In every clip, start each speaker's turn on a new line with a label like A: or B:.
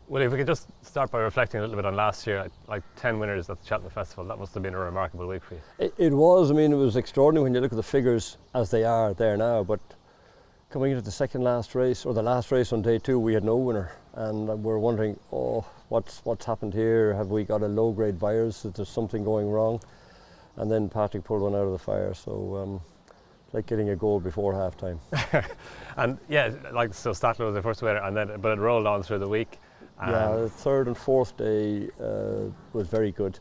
A: Well, if we could just start by reflecting a little bit on last year, like 10 winners at the Cheltenham Festival, that must have been a remarkable week for you.
B: It was. I mean, it was extraordinary when you look at the figures as they are there now. But coming into the second last race, or the last race on day 2, we had no winner, and we're wondering, what's happened here? Have we got a low-grade virus? Is there something going wrong? And then Patrick pulled one out of the fire. So. Like getting a goal before half time.
A: And yeah, so Statler was the first winner, but it rolled on through the week.
B: Yeah, the third and fourth day was very good.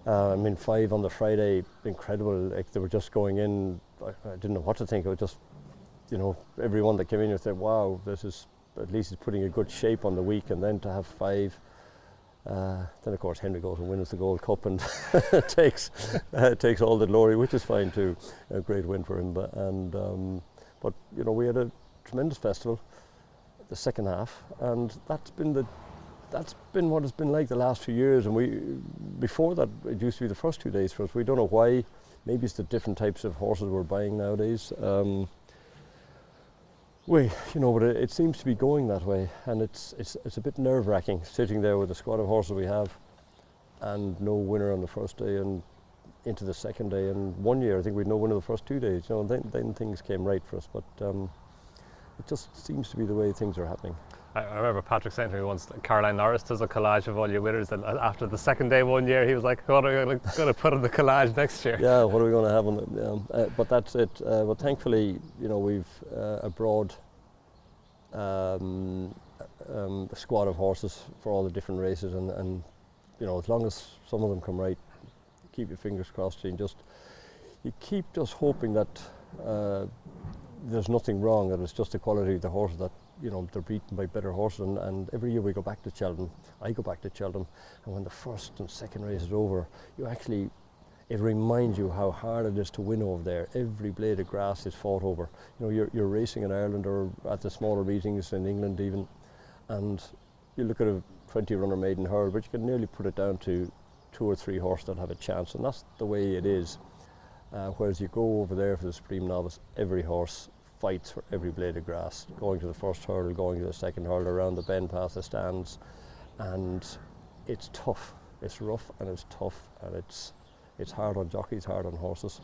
B: 5 on the Friday, incredible. Like they were just going in. I didn't know what to think. It was just, everyone that came in said, "Wow, this is at least it's putting a good shape on the week." And then to have 5. Then of course Henry goes and wins the Gold Cup and takes all the glory, which is fine too. A great win for him. But we had a tremendous festival, the second half, and that's been what it's been like the last few years. And before that, it used to be the first 2 days for us. We don't know why. Maybe it's the different types of horses we're buying nowadays. But it seems to be going that way, and it's a bit nerve-wracking sitting there with the squad of horses we have, and no winner on the first day and into the second day. And one year I think we had no winner the first 2 days. Then things came right for us. But it just seems to be the way things are happening.
A: I remember Patrick saying to me once, Caroline Norris does a collage of all your winners, and after the second day one year he was like, what are we going to put on the collage next year?
B: Yeah, what are we going to have on the but that's it. But thankfully, we've a broad squad of horses for all the different races, and as long as some of them come right, keep your fingers crossed, and you keep just hoping that there's nothing wrong, that it's just the quality of the horses, that they're beaten by better horses. And every year we go back to Cheltenham, I go back to Cheltenham, and when the first and second race is over, it reminds you how hard it is to win over there. Every blade of grass is fought over. You're racing in Ireland or at the smaller meetings in England even, and you look at a 20-runner maiden hurl, but you can nearly put it down to 2 or 3 horses that have a chance, and that's the way it is. Whereas you go over there for the Supreme Novice, every horse fights for every blade of grass, going to the first hurdle, going to the second hurdle, around the bend past the stands, and it's tough. It's rough and it's tough, and it's hard on jockeys, hard on horses,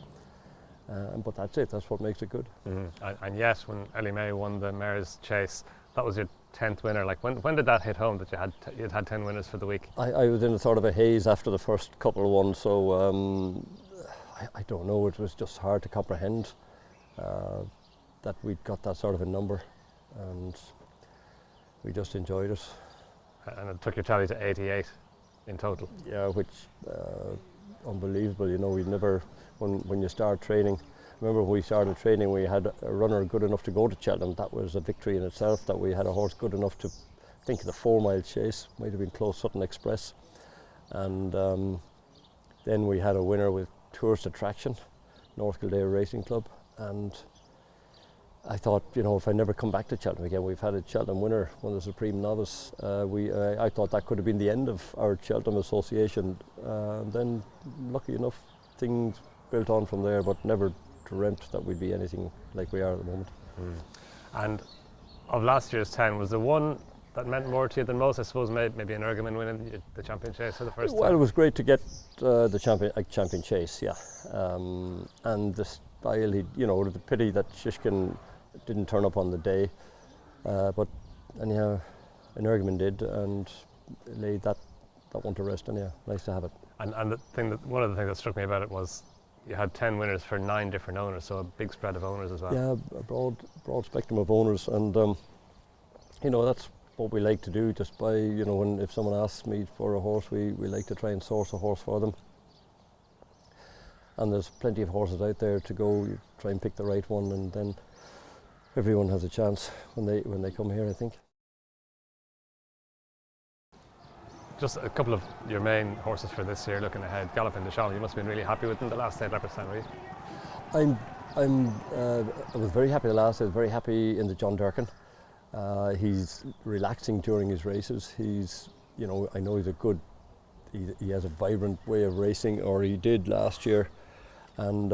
B: but that's it. That's what makes it good.
A: Mm-hmm. And yet, when Ellie May won the Mare's Chase, that was your 10th winner. Like when did that hit home that you'd had 10 winners for the week?
B: I was in a sort of a haze after the first couple of ones, so I don't know. It was just hard to comprehend that we'd got that sort of a number, and we just enjoyed it.
A: And it took your tally to 88 in total.
B: Yeah, which. Unbelievable, we'd never, when you start training, remember when we started training, we had a runner good enough to go to Cheltenham. That was a victory in itself, that we had a horse good enough to think of the 4-mile chase, might have been Close Sutton Express, and then we had a winner with Tourist Attraction, North Kildare Racing Club, and I thought, if I never come back to Cheltenham again, we've had a Cheltenham winner, won the Supreme Novice. I thought that could have been the end of our Cheltenham association. And then, lucky enough, things built on from there, but never dreamt that we'd be anything like we are at the moment.
A: And of last year's 10, was the one that meant more to you than most? I suppose maybe an Ergoman winning the Champion Chase for the first time.
B: Well, it was great to get the Champion Chase, yeah. And the style, it was a pity that Shishkin didn't turn up on the day, but anyhow, an Ergoman did, and laid that one to rest. Anyhow, nice to have it. And
A: one of the things that struck me about it was you had 10 winners for 9 different owners, so a big spread of owners as well.
B: Yeah, a broad spectrum of owners, and that's what we like to do. Just by if someone asks me for a horse, we like to try and source a horse for them. And there's plenty of horses out there to go. You try and pick the right one, and then everyone has a chance when they come here, I think.
A: Just a couple of your main horses for this year, looking ahead. Galloping the Shaman, you must have been really happy with them the last 8 Leopardstown, were you?
B: I was very happy the last day. I was very happy in the John Durkin. He's relaxing during his races. I know he's a good. He has a vibrant way of racing, or he did last year, and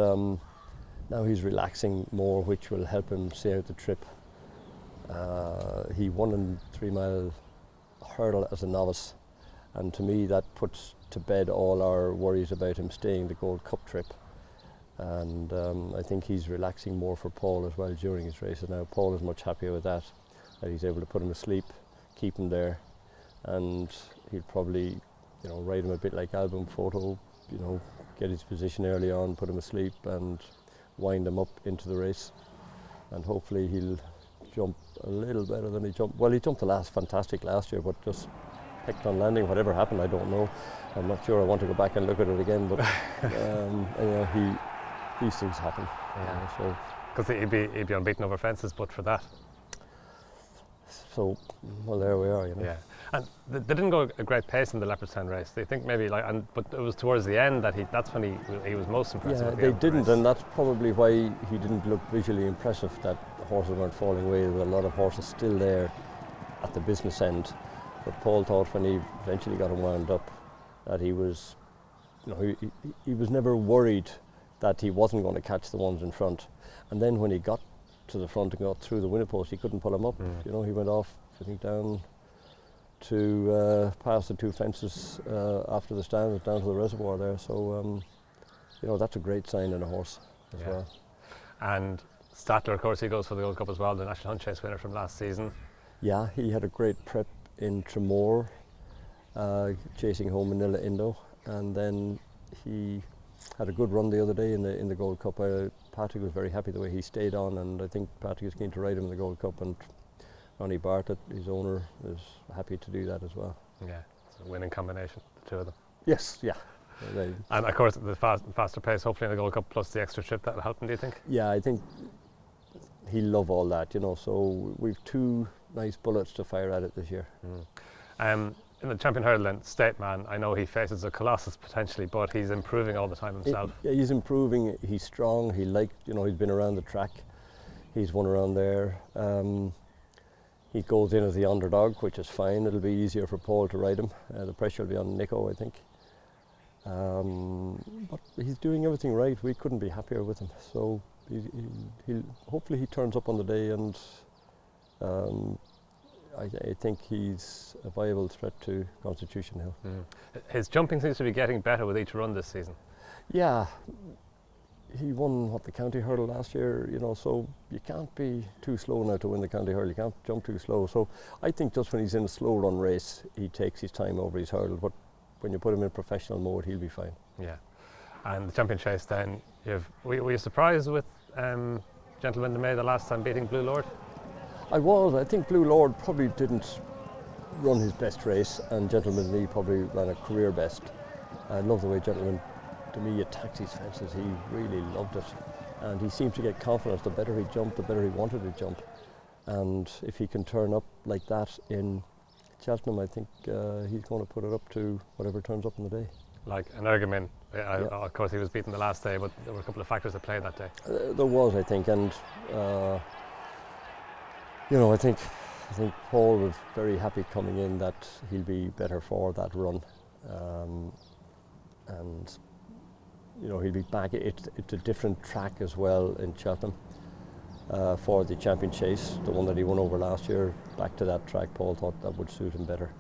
B: now he's relaxing more, which will help him stay out the trip. He won in 3-mile hurdle as a novice, and to me that puts to bed all our worries about him staying the Gold Cup trip. And I think he's relaxing more for Paul as well during his races now. Paul is much happier with that he's able to put him asleep, keep him there, and he'll probably, ride him a bit like album photo, get his position early on, put him asleep and wind him up into the race. And hopefully he'll jump a little better than he jumped. Well, he jumped fantastic last year, but just picked on landing. Whatever happened, I don't know. I'm not sure. I want to go back and look at it again, but these things happen.
A: Yeah.
B: So
A: because he'd be unbeaten over fences, but for that.
B: So, well, there we are.
A: Yeah, and they didn't go a great pace in the Leopardstown Town race. They think maybe but it was towards the end that's when he was most impressive.
B: Yeah, they didn't, and that's probably why he didn't look visually impressive. That the horses weren't falling away. There were a lot of horses still there at the business end. But Paul thought when he eventually got him wound up that he was, he was never worried that he wasn't going to catch the ones in front. And then when he got to the front and got through the winner post, he couldn't pull him up. He went off, I think, down to past the two fences after the stand, down to the reservoir there. So, that's a great sign in a horse as well. And
A: Statler, of course, he goes for the Gold Cup as well, the National Hunt Chase winner from last season.
B: Yeah, he had a great prep in Tremor, chasing home Manila Indo, and then he had a good run the other day in the Gold Cup. Patrick was very happy the way he stayed on, and I think Patrick is keen to ride him in the Gold Cup, and Ronnie Bartlett, his owner, is happy to do that as well.
A: Yeah, it's a winning combination, the two of them.
B: Yes, yeah.
A: And of course the faster pace, hopefully in the Gold Cup, plus the extra trip, that'll help him, do you think?
B: Yeah, I think he'll love all that, so we've two nice bullets to fire at it this year.
A: In the champion hurdle then, State Man, I know he faces a colossus potentially, but he's improving all the time himself.
B: Yeah, he's improving, he's strong, he's been around the track, he's won around there. He goes in as the underdog, which is fine. It'll be easier for Paul to ride him. The pressure will be on Nico, I think. But he's doing everything right. We couldn't be happier with him. So he'll hopefully he turns up on the day, and I think he's a viable threat to Constitution Hill.
A: His jumping seems to be getting better with each run this season.
B: Yeah, he won the county hurdle last year, so you can't be too slow now to win the county hurdle. You can't jump too slow. So I think just when he's in a slow run race, he takes his time over his hurdle. But when you put him in professional mode, he'll be fine. Yeah.
A: And the champion chase then, were you surprised with Gentleman de May the last time beating Blue Lord?
B: I was. I think Blue Lord probably didn't run his best race, and Gentleman de May probably ran a career best. I love the way Gentleman de May attacked his fences. He really loved it, and he seemed to get confidence. The better he jumped, the better he wanted to jump. And if he can turn up like that in Cheltenham, I think he's going to put it up to whatever turns up in the day.
A: Like an Ergamin, of course he was beaten the last day, but there were a couple of factors that played that day.
B: There was, I think, and I think Paul was very happy coming in that he'll be better for that run, and he'll be back. It's a different track as well in Cheltenham for the champion chase, the one that he won over last year. Back to that track, Paul thought that would suit him better.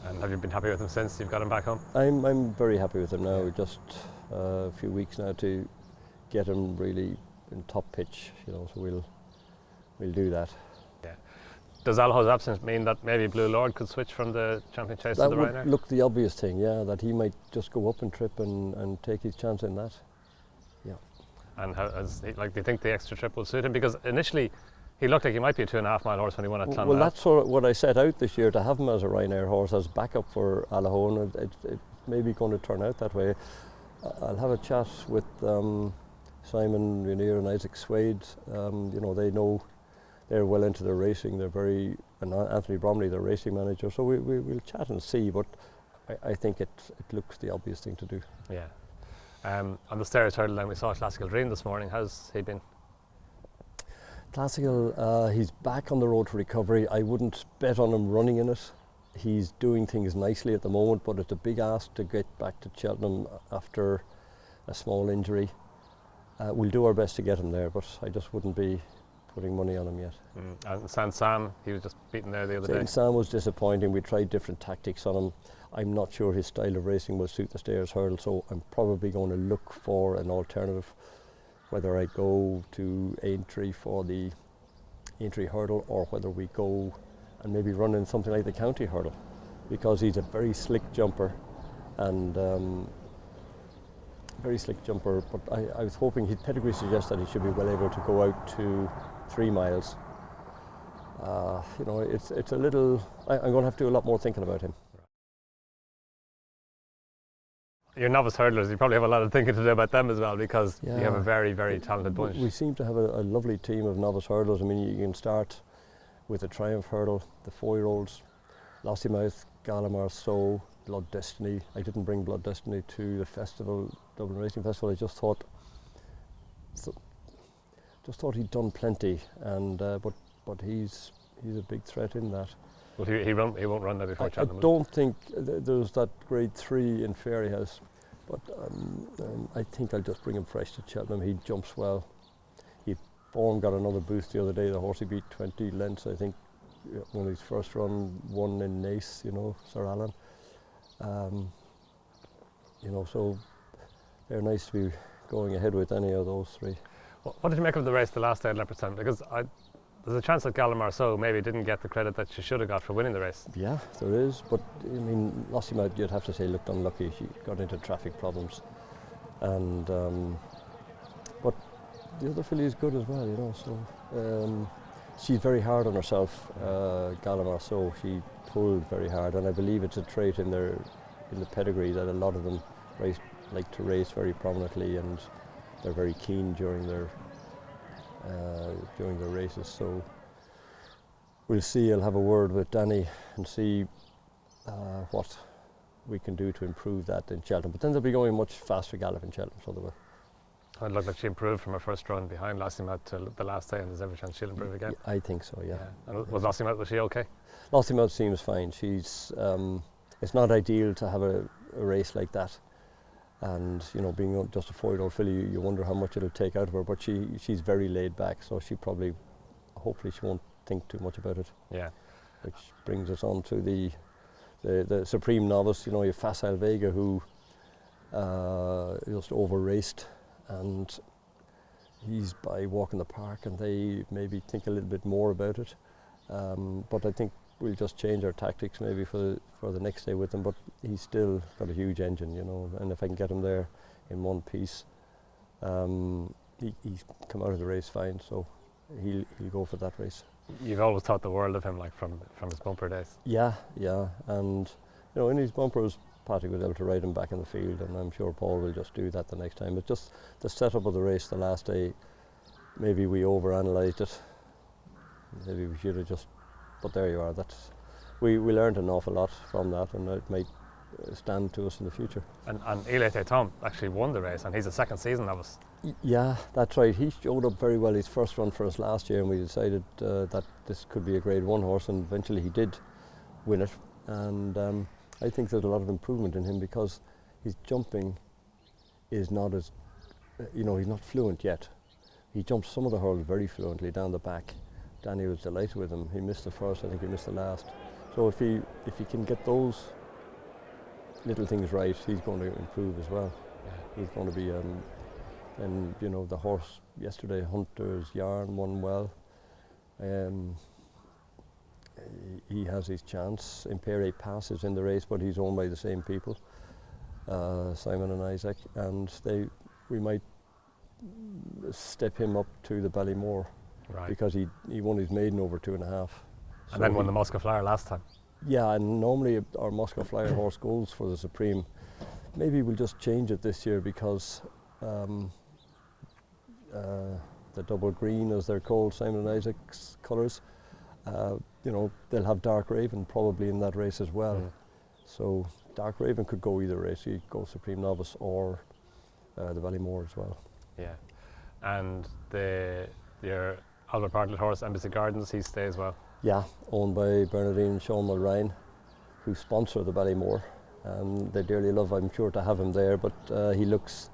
A: And have you been happy with him since you've got him back home?
B: I'm very happy with him now. Just a few weeks now to get him really in top pitch, so we'll do that. Yeah.
A: Does Alho's absence mean that maybe Blue Lord could switch from the champion chase to the Ryanair?
B: That would look the obvious thing, that he might just go up and trip and take his chance in that. Yeah.
A: And do you think the extra trip will suit him? Because initially he looked like he might be a 2.5 mile horse when he won at Clonmel.
B: Well, that's sort of what I set out this year, to have him as a Ryanair horse as backup for Alho, and it may be going to turn out that way. I'll have a chat with Simon Rainier and Isaac Swade. They know they're well into their racing. And Anthony Bromley, their racing manager. So we'll chat and see, but I think it looks the obvious thing to do. Yeah.
A: On the stairs hurdle then, we saw Classical Dream this morning. How's he been?
B: Classical, he's back on the road to recovery. I wouldn't bet on him running in it. He's doing things nicely at the moment, but it's a big ask to get back to Cheltenham after a small injury. We'll do our best to get him there, but I just wouldn't be putting money on him yet.
A: And Saint Sam, he was just beaten there the other day.
B: Saint Sam was disappointing. We tried different tactics on him. I'm not sure his style of racing will suit the stairs hurdle, so I'm probably going to look for an alternative, whether I go to Aintree for the Aintree hurdle or whether we go and maybe run in something like the county hurdle, because he's a very slick jumper and but I was hoping his pedigree suggests that he should be well able to go out to 3 miles. You know, it's a little, I'm going to have to do a lot more thinking about him.
A: Your novice hurdlers, you probably have a lot of thinking to do about them as well, because you have a very, very talented bunch.
B: We seem to have a lovely team of novice hurdlers. I mean, you can start with the Triumph hurdle, the 4-year-olds, Lossiemouth, Gallimar, So, Blood Destiny. I didn't bring Blood Destiny to the festival, Dublin Racing Festival. I just thought he'd done plenty, and but he's a big threat in that.
A: Well, he won't run that before Cheltenham.
B: I don't think there's that grade 3 in Fairyhouse, but I think I'll just bring him fresh to Cheltenham. He jumps well. Form got another boost the other day. The horse he beat 20 lengths, I think, when his first run, won in Naas, you know, Sir Alan. You know, so they're nice to be going ahead with any of those 3.
A: What did you make of the race the last day at Leopardstown? Because there's a chance that Gallimar So maybe didn't get the credit that she should have got for winning the race.
B: Yeah, there is, but I mean, Lossiemouth, you'd have to say, looked unlucky. She got into traffic problems, and but the other filly is good as well, you know. So she's very hard on herself, Gallimar So. She pulled very hard, and I believe it's a trait in the pedigree that a lot of them like to race very prominently, and they're very keen during their races. So we'll see. I'll have a word with Danny and see what we can do to improve that in Cheltenham. But then they'll be going much faster gallop in Cheltenham, so they will.
A: It looked like she improved from her first run behind Lossiemouth to the last day, and there's every chance she'll improve again.
B: I think so, yeah.
A: And was Lossiemouth, was she okay?
B: Lossiemouth seems fine. She's it's not ideal to have a race like that, and you know, being just a 4-year-old filly, you wonder how much it'll take out of her. But she's very laid back, so she probably, hopefully, she won't think too much about it.
A: Yeah.
B: Which brings us on to the supreme novice. You know, you have Facile Vega, who just over-raced, and he's by walking the park, and they maybe think a little bit more about it. But I think we'll just change our tactics maybe for the next day with him. But he's still got a huge engine, you know, and if I can get him there in one piece, he's come out of the race fine, so he'll go for that race.
A: You've always thought the world of him, like from his bumper days.
B: Yeah, and you know, in his bumpers, Patrick was able to ride him back in the field, and I'm sure Paul will just do that the next time. But just the setup of the race the last day, maybe we overanalyzed it. Maybe we should have just, but there you are. We learned an awful lot from that, and it might stand to us in the future.
A: And Elite Tom actually won the race, and he's a second season novice.
B: Yeah, that's right. He showed up very well his first run for us last year, and we decided that this could be a Grade 1 horse, and eventually he did win it. And I think there's a lot of improvement in him, because his jumping is not as, you know, he's not fluent yet. He jumps some of the hurdles very fluently down the back. Danny was delighted with him. He missed the first, I think he missed the last. So if he can get those little things right, he's going to improve as well. Yeah. He's going to be, and you know, the horse yesterday, Hunter's Yarn, won well. He has his chance. Impere passes in the race, but he's owned by the same people, Simon and Isaac, and we might step him up to the Ballymore, right, because he won his maiden over 2.5.
A: And then won the Moscow Flyer last time.
B: Yeah, and normally our Moscow Flyer horse goes for the Supreme. Maybe we'll just change it this year, because the double green, as they're called, Simon and Isaac's colours, you know, they'll have Dark Raven probably in that race as well. Mm. So Dark Raven could go either race. He'd go Supreme Novice or the Ballymore as well.
A: Yeah, and your Albert Bartlett horse, Embassy Gardens, he stays well.
B: Yeah, owned by Bernardine and Sean Mulrine, who sponsor the Ballymore, and they dearly love, I'm sure, to have him there. But he looks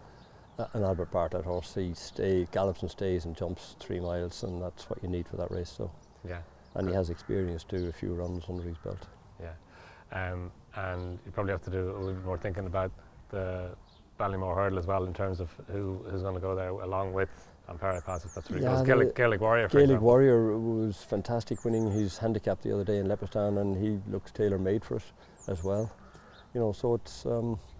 B: an Albert Bartlett horse. He gallops and stays and jumps 3 miles, and that's what you need for that race. So,
A: Yeah.
B: and he has experience too, a few runs under his belt.
A: Yeah. And you probably have to do a little bit more thinking about the Ballymore hurdle as well, in terms of who's going to go there along with Ampere Pass, if that's really Gaelic Warrior, for
B: Gaelic
A: example.
B: Warrior was fantastic, winning his handicap the other day in Leopardstown, and he looks tailor-made for it as well. You know, so it's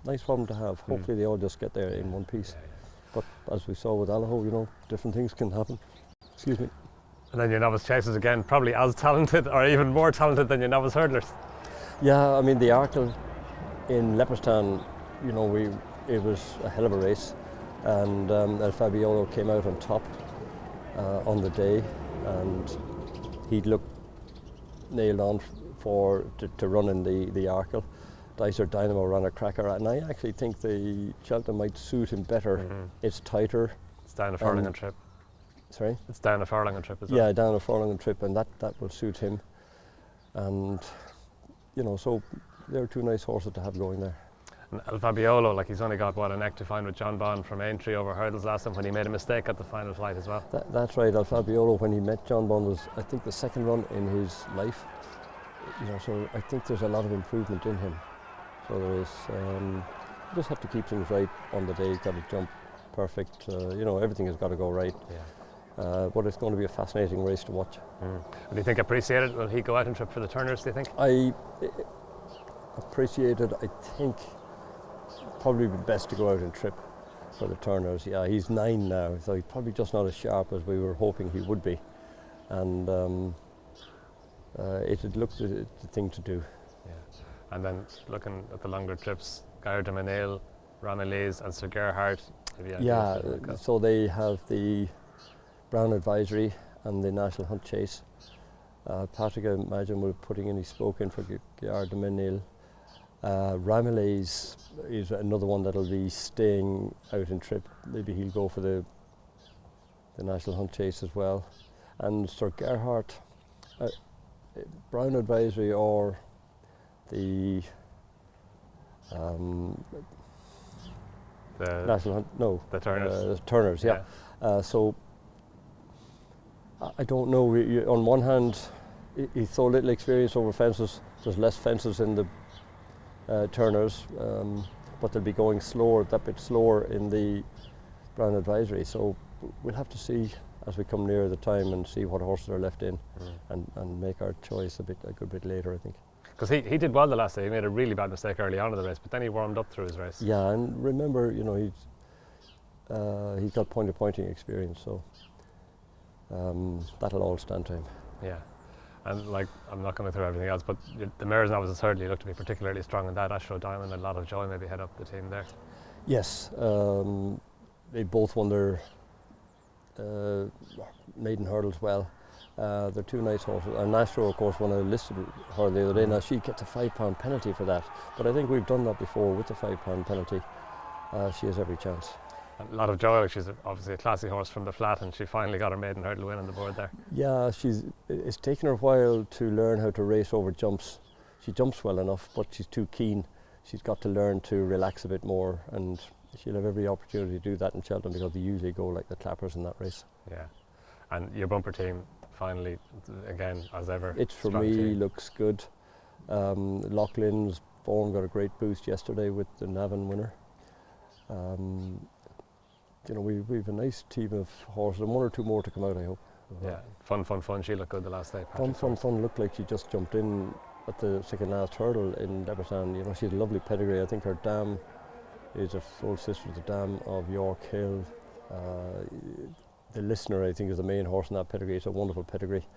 B: nice problem to have. Hopefully they all just get there in one piece.
A: Yeah, yeah.
B: But as we saw with Allaho, you know, different things can happen. Excuse me.
A: And then your novice chasers again, probably as talented or even more talented than your novice hurdlers.
B: Yeah, I mean the Arkle in Leopardstown, you know, it was a hell of a race, and El Fabiolo came out on top on the day, and he looked nailed on to run in the Arkle. Dicer Dynamo ran a cracker, and I actually think the Cheltenham might suit him better. It's tighter.
A: It's down a furlong and trip.
B: Sorry?
A: It's down a furlong and trip as well.
B: Yeah, down a furlong and trip, and that will suit him. And you know, so they're 2 nice horses to have going there.
A: And El Fabiolo, like, he's only got a neck to find with John Bond from Aintree over hurdles last time, when he made a mistake at the final flight as well.
B: That's right. El Fabiolo, when he met John Bond, was I think the 2nd run in his life. You know, so I think there's a lot of improvement in him. So there is. You just have to keep things right on the day. Got to jump perfect. You know, everything has got to go right.
A: Yeah.
B: But it's going to be a fascinating race to watch.
A: Do you think appreciated? Will he go out and trip for the Turners, do you think?
B: I appreciated. I think probably be best to go out and trip for the Turners. Yeah, he's 9 now, so he's probably just not as sharp as we were hoping he would be. And it had looked the thing to do.
A: Yeah. And then looking at the longer trips, Gair de Menil, Ramillies and Sir Gerhard.
B: Yeah, so they have the Brown Advisory and the National Hunt Chase. Patrick, I imagine, will be putting in his spoke in for Gair de Menil. Ramillies is another one that'll be staying out in trip. Maybe he'll go for the National Hunt Chase as well. And Sir Gerhard, Brown Advisory or the National Hunt, no,
A: the Turners.
B: The Turners, yeah. So I don't know. On one hand, he's so little experience over fences. There's less fences in the Turners, but they'll be going slower, that bit slower in the Brown Advisory. So we'll have to see as we come nearer the time and see what horses are left in, and make our choice a good bit later, I think.
A: Because he did well the last day. He made a really bad mistake early on in the race, but then he warmed up through his race.
B: Yeah, and remember, you know, he's got pointing experience, so that'll all stand to him.
A: Yeah, and like, I'm not going through everything else, but the mares novices certainly look to be particularly strong in that. Astro Diamond and a lot of joy maybe head up the team there.
B: Yes, they both won their maiden hurdles well. They're 2 nice horses. And Astro, of course, won a listed her the other day. Now she gets a £5 penalty for that, but I think we've done that before with the £5 penalty. She has every chance.
A: A lot of joy. She's obviously a classy horse from the flat, and she finally got her maiden hurdle win on the board there.
B: Yeah, it's taken her a while to learn how to race over jumps. She jumps well enough, but she's too keen. She's got to learn to relax a bit more, and she'll have every opportunity to do that in Cheltenham, because they usually go like the clappers in that race.
A: Yeah, and your bumper team finally, again, as ever.
B: It for me
A: team.
B: looks good. Loughlin's form got a great boost yesterday with the Navan winner. You know, we've a nice team of horses, and 1 or 2 more to come out, I hope.
A: Yeah, fun. She looked good the last day.
B: Fun. Looked like she just jumped in at the second last hurdle in Leopardstown. You know, she had a lovely pedigree. I think her dam is a full sister to the dam of York Hill. The Listener, I think, is the main horse in that pedigree. It's a wonderful pedigree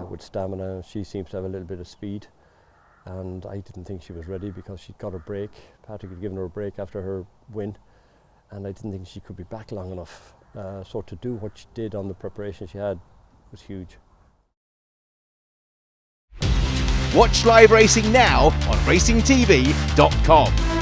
B: with stamina. She seems to have a little bit of speed, and I didn't think she was ready because she got a break. Patrick had given her a break after her win, and I didn't think she could be back long enough. So to do what she did on the preparation she had was huge.
C: Watch live racing now on racingtv.com.